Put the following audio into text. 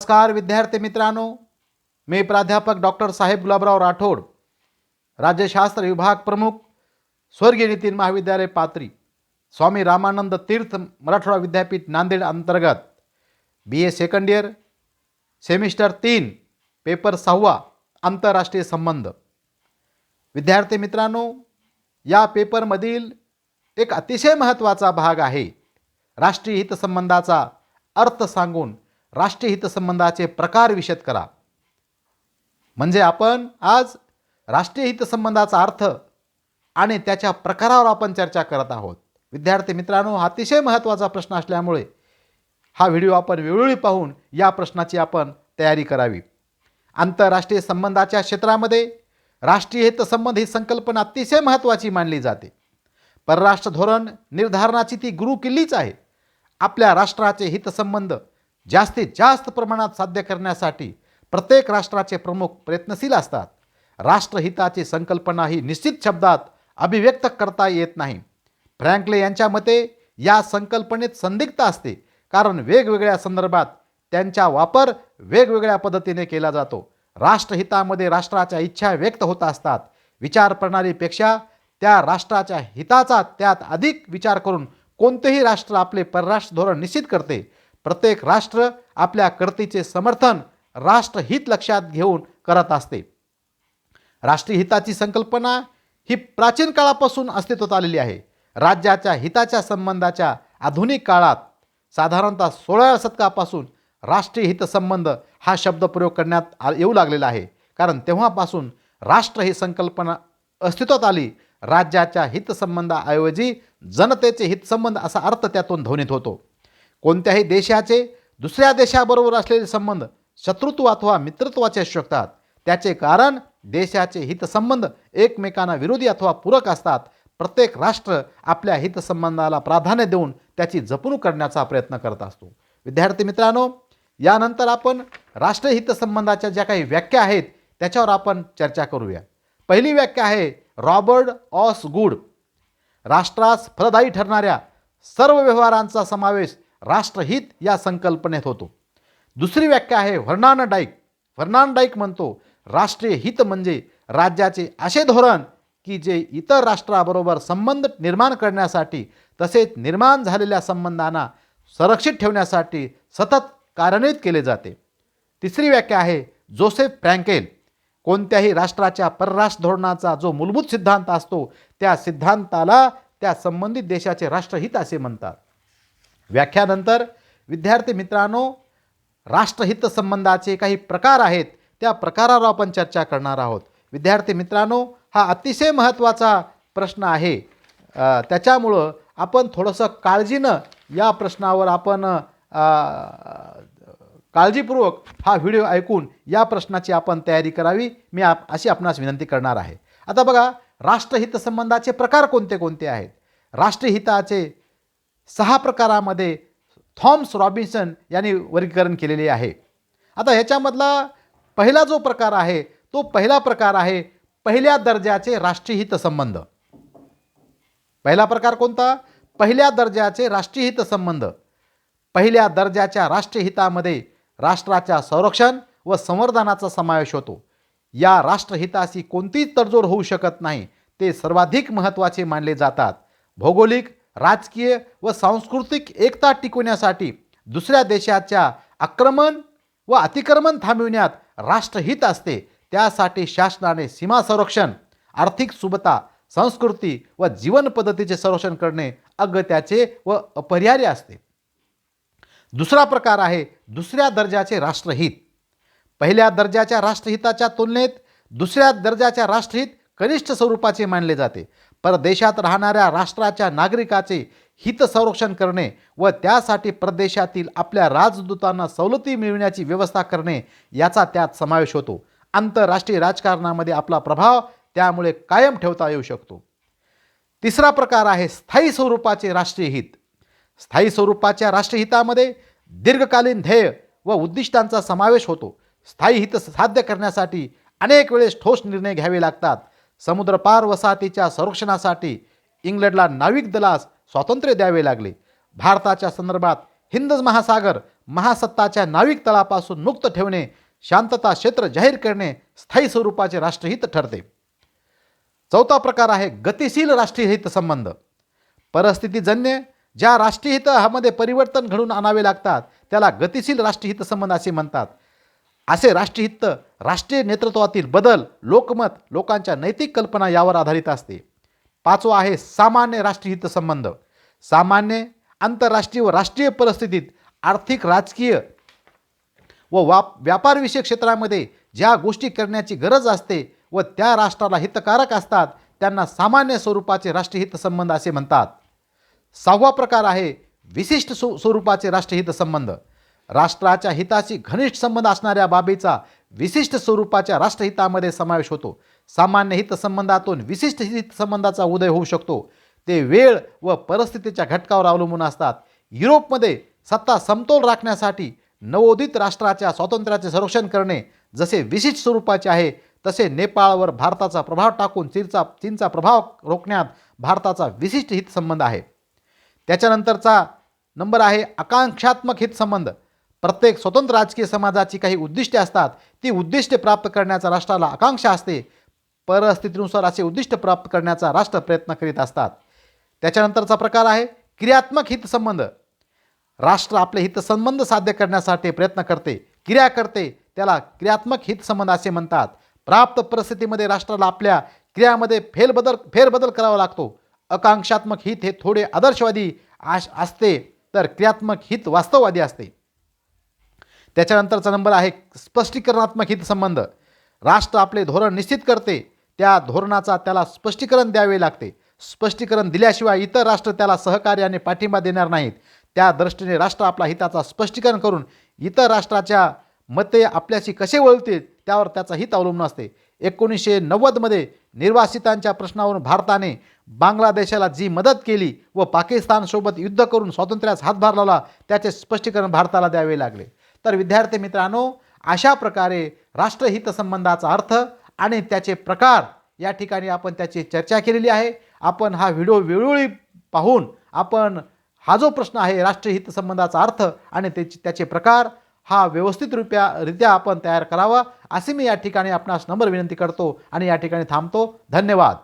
नमस्कार विद्यार्थी मित्रांनो, मी प्राध्यापक डॉक्टर साहेब गुलाबराव राठोड, राज्यशास्त्र विभाग प्रमुख, स्वर्गीय नितीन महाविद्यालय पात्री, स्वामी रामानंद तीर्थ मराठवाडा विद्यापीठ नांदेड अंतर्गत BA second year semester 3 paper 6 आंतरराष्ट्रीय संबंध. विद्यार्थी मित्रांनो, या पेपरमधील एक अतिशय महत्त्वाचा भाग आहे राष्ट्रीय हितसंबंधाचा अर्थ सांगून राष्ट्रीय हितसंबंधाचे प्रकार विशद करा. म्हणजे आपण आज राष्ट्रीय हितसंबंधाचा अर्थ आणि त्याच्या प्रकारावर आपण चर्चा करत आहोत. विद्यार्थी मित्रांनो, हा अतिशय महत्त्वाचा प्रश्न असल्यामुळे हा व्हिडिओ आपण वेळोवेळी पाहून या प्रश्नाची आपण तयारी करावी. आंतरराष्ट्रीय संबंधाच्या क्षेत्रामध्ये राष्ट्रीय हितसंबंध ही संकल्पना अतिशय महत्त्वाची मानली जाते. परराष्ट्र धोरण निर्धारणाची ती गुरुकिल्लीच आहे. आपल्या राष्ट्राचे हितसंबंध जास्तीत जास्त प्रमाणात साध्य करण्यासाठी प्रत्येक राष्ट्राचे प्रमुख प्रयत्नशील असतात. राष्ट्रहिताची संकल्पना ही निश्चित शब्दात अभिव्यक्त करता येत नाही. फ्रँकले यांच्या मते या संकल्पनेत संदिग्धता असते, कारण वेगवेगळ्या संदर्भात त्यांचा वापर वेगवेगळ्या पद्धतीने केला जातो. राष्ट्रहितामध्ये राष्ट्राच्या इच्छा व्यक्त होत असतात. विचारप्रणालीपेक्षा त्या राष्ट्राच्या हिताचा त्यात अधिक विचार करून कोणतेही राष्ट्र आपले परराष्ट्र धोरण निश्चित करते. प्रत्येक राष्ट्र आपल्या कर्तृत्वाचे समर्थन राष्ट्रहित लक्षात घेऊन करत असते. राष्ट्रीय हिताची संकल्पना ही प्राचीन काळापासून अस्तित्वात आलेली आहे. राज्याच्या हिताच्या संबंधाच्या आधुनिक काळात साधारणतः 16व्या शतकापासून राष्ट्रीय हितसंबंध हा शब्द प्रयोग करण्यात येऊ लागलेला आहे, कारण तेव्हापासून राष्ट्र ही संकल्पना अस्तित्वात आली. राज्याच्या हितसंबंधाऐवजी जनतेचे हितसंबंध असा अर्थ त्यातून ध्वनित होतो. कोणत्याही देशाचे दुसऱ्या देशाबरोबर असलेले संबंध शत्रुत्व अथवा मित्रत्वाचे असू शकतात. त्याचे कारण देशाचे हितसंबंध एकमेकांना विरोधी अथवा पूरक असतात. प्रत्येक राष्ट्र आपल्या हितसंबंधाला प्राधान्य देऊन त्याची जपणूक करण्याचा प्रयत्न करत असतो. विद्यार्थी मित्रांनो, यानंतर आपण राष्ट्रीय हितसंबंधाच्या ज्या काही व्याख्या आहेत त्याच्यावर आपण चर्चा करूया. पहिली व्याख्या आहे रॉबर्ट ऑसगुड. राष्ट्रास फलदायी ठरणाऱ्या सर्व व्यवहारांचा समावेश राष्ट्रहित या संकल्पनेत होतो. दुसरी व्याख्या आहे फर्नांडाईक. फर्नांडाईक म्हणतो, राष्ट्रीय हित म्हणजे राज्याचे असे धोरण की जे इतर राष्ट्राबरोबर संबंध निर्माण करण्यासाठी तसेच निर्माण झालेल्या संबंधांना संरक्षित ठेवण्यासाठी सतत कार्यान्वित केले जाते. तिसरी व्याख्या आहे जोसेफ फ्रँकेल. कोणत्याही राष्ट्राच्या परराष्ट्र धोरणाचा जो मूलभूत सिद्धांत असतो त्या सिद्धांताला त्या संबंधित देशाचे राष्ट्रहित असे म्हणतात. व्याख्यानंतर विद्यार्थी मित्रांनो, राष्ट्रहित संबंधाचे काही प्रकार आहेत, त्या प्रकारावर आपण चर्चा करणार आहोत. विद्यार्थी मित्रांनो, हा अतिशय महत्त्वाचा प्रश्न आहे. त्याच्यामुळं आपण थोडंसं काळजीनं या प्रश्नावर आपण काळजीपूर्वक हा व्हिडिओ ऐकून या प्रश्नाची आपण तयारी करावी, मी अशी आपणास विनंती करणार आहे. आता बघा, राष्ट्रहित संबंधाचे प्रकार कोणते कोणते आहेत. राष्ट्रीय हिताचे 6 प्रकारामध्ये थॉमस रॉबिन्सन यांनी वर्गीकरण केलेले आहे. आता ह्याच्यामधला पहिला जो प्रकार आहे तो पहिला प्रकार आहे पहिल्या दर्जाचे राष्ट्रीय हितसंबंध. पहिला प्रकार कोणता? पहिल्या दर्जाचे राष्ट्रीय हितसंबंध. पहिल्या दर्जाच्या राष्ट्रीय हितामध्ये राष्ट्राच्या संरक्षण व संवर्धनाचा समावेश होतो. या राष्ट्रहिताशी कोणतीच तडजोड होऊ शकत नाही. ते सर्वाधिक महत्त्वाचे मानले जातात. भौगोलिक, राजकीय व सांस्कृतिक एकता टिकवण्यासाठी दुसऱ्या देशाच्या आक्रमण व अतिक्रमण थांबविण्यात राष्ट्रहित असते. त्यासाठी शासनाने सीमा संरक्षण, आर्थिक सुबत्ता, संस्कृती व जीवन पद्धतीचे संरक्षण करणे अगत्याचे व अपरिहार्य असते. दुसरा प्रकार आहे दुसऱ्या दर्जाचे राष्ट्रहित. पहिल्या दर्जाच्या राष्ट्रहिताच्या तुलनेत दुसऱ्या दर्जाच्या राष्ट्रहित कनिष्ठ स्वरूपाचे मानले जाते. परदेशात राहणाऱ्या राष्ट्राच्या नागरिकाचे हित संरक्षण करणे व त्यासाठी परदेशातील आपल्या राजदूतांना सवलती मिळविण्याची व्यवस्था करणे याचा त्यात समावेश होतो. आंतरराष्ट्रीय राजकारणामध्ये आपला प्रभाव त्यामुळे कायम ठेवता येऊ शकतो. तिसरा प्रकार आहे स्थायी स्वरूपाचे राष्ट्रीय हित. स्थायी स्वरूपाच्या राष्ट्रीय हितामध्ये दीर्घकालीन ध्येय व उद्दिष्टांचा समावेश होतो. स्थायी हित साध्य करण्यासाठी अनेक वेळेस ठोस निर्णय घ्यावे लागतात. समुद्रपार वसाहतीच्या संरक्षणासाठी इंग्लंडला नाविक दलास स्वातंत्र्य द्यावे लागले. भारताच्या संदर्भात हिंद महासागर महासत्ताच्या नाविक तळापासून मुक्त ठेवणे, शांतता क्षेत्र जाहीर करणे स्थायी स्वरूपाचे राष्ट्रहित ठरते. चौथा प्रकार आहे गतिशील राष्ट्रीय हित संबंध. परिस्थितीजन्य ज्या राष्ट्रीय हितामध्ये परिवर्तन घडून आणावे लागतात त्याला गतिशील राष्ट्रीय हित संबंध असे म्हणतात. असे राष्ट्रीय हित राष्ट्रीय नेतृत्वातील बदल, लोकमत, लोकांच्या नैतिक कल्पना यावर आधारित असते. पाचवा आहे सामान्य राष्ट्रीय हित संबंध. सामान्य, आंतरराष्ट्रीय व राष्ट्रीय परिस्थितीत आर्थिक, राजकीय व व्यापारविषयक क्षेत्रामध्ये ज्या गोष्टी करण्याची गरज असते व त्या राष्ट्राला हितकारक असतात त्यांना सामान्य स्वरूपाचे राष्ट्रीय हित संबंध असे म्हणतात. सहावा प्रकार आहे विशिष्ट स्वरूपाचे राष्ट्रीय हित संबंध. राष्ट्राच्या हिताशी घनिष्ठ संबंध असणाऱ्या बाबीचा विशिष्ट स्वरूपाच्या राष्ट्रहितामध्ये समावेश होतो. सामान्य हित संबंधातून विशिष्ट हित संबंधाचा उदय होऊ शकतो. ते वेळ व परिस्थितीच्या घटकावर अवलंबून असतात. युरोपमध्ये सत्ता समतोल राखण्यासाठी नवोदित राष्ट्राच्या स्वातंत्र्याचे संरक्षण करणे जसे विशिष्ट स्वरूपाचे आहे, तसे नेपाळवर भारताचा प्रभाव टाकून चीनचा प्रभाव रोखण्यात भारताचा विशिष्ट हित संबंध आहे. त्याच्यानंतरचा नंबर आहे आकांक्षात्मक हित संबंध. प्रत्येक स्वतंत्र राजकीय समाजाची काही उद्दिष्टे असतात. ती उद्दिष्टे प्राप्त करण्याचा राष्ट्राला आकांक्षा असते. परिस्थितीनुसार असे उद्दिष्ट प्राप्त करण्याचा राष्ट्र प्रयत्न करीत असतात. त्याच्यानंतरचा प्रकार आहे क्रियात्मक हित संबंध. राष्ट्र आपले हितसंबंध साध्य करण्यासाठी प्रयत्न करते, क्रिया करते, त्याला क्रियात्मक हितसंबंध असे म्हणतात. प्राप्त परिस्थितीमध्ये राष्ट्राला आपल्या क्रियामध्ये फेरबदल करावा लागतो. आकांक्षात्मक हित हे थोडे आदर्शवादी असते तर क्रियात्मक हित वास्तववादी असते. त्याच्यानंतरचा नंबर आहे स्पष्टीकरणात्मक हितसंबंध. राष्ट्र आपले धोरण निश्चित करते, त्या धोरणाचा त्याला स्पष्टीकरण द्यावे लागते. स्पष्टीकरण दिल्याशिवाय इतर राष्ट्र त्याला सहकार्याने पाठिंबा देणार नाहीत. त्या दृष्टीने राष्ट्र आपल्या हिताचा स्पष्टीकरण करून इतर राष्ट्राच्या मते आपल्याशी कसे वळतील त्यावर त्याचा हित अवलंबून असते. 1990मध्ये निर्वासितांच्या प्रश्नावरून भारताने बांगलादेशाला जी मदत केली व पाकिस्तानसोबत युद्ध करून स्वातंत्र्यास हातभार लावला त्याचे स्पष्टीकरण भारताला द्यावे लागले. तर विद्यार्थी मित्रांनो, अशा प्रकारे राष्ट्रहित संबंधाचा अर्थ आणि त्याचे प्रकार या ठिकाणी आपण त्याची चर्चा केलेली आहे. आपण हा व्हिडिओ वेळोवेळी पाहून आपण हा जो प्रश्न आहे राष्ट्रीय हित संबंधाचा अर्थ आणि त्याचे प्रकार हा व्यवस्थितरित्या आपण तयार करावा असे मी या ठिकाणी आपणास नम्र विनंती करतो आणि या ठिकाणी थांबतो. धन्यवाद.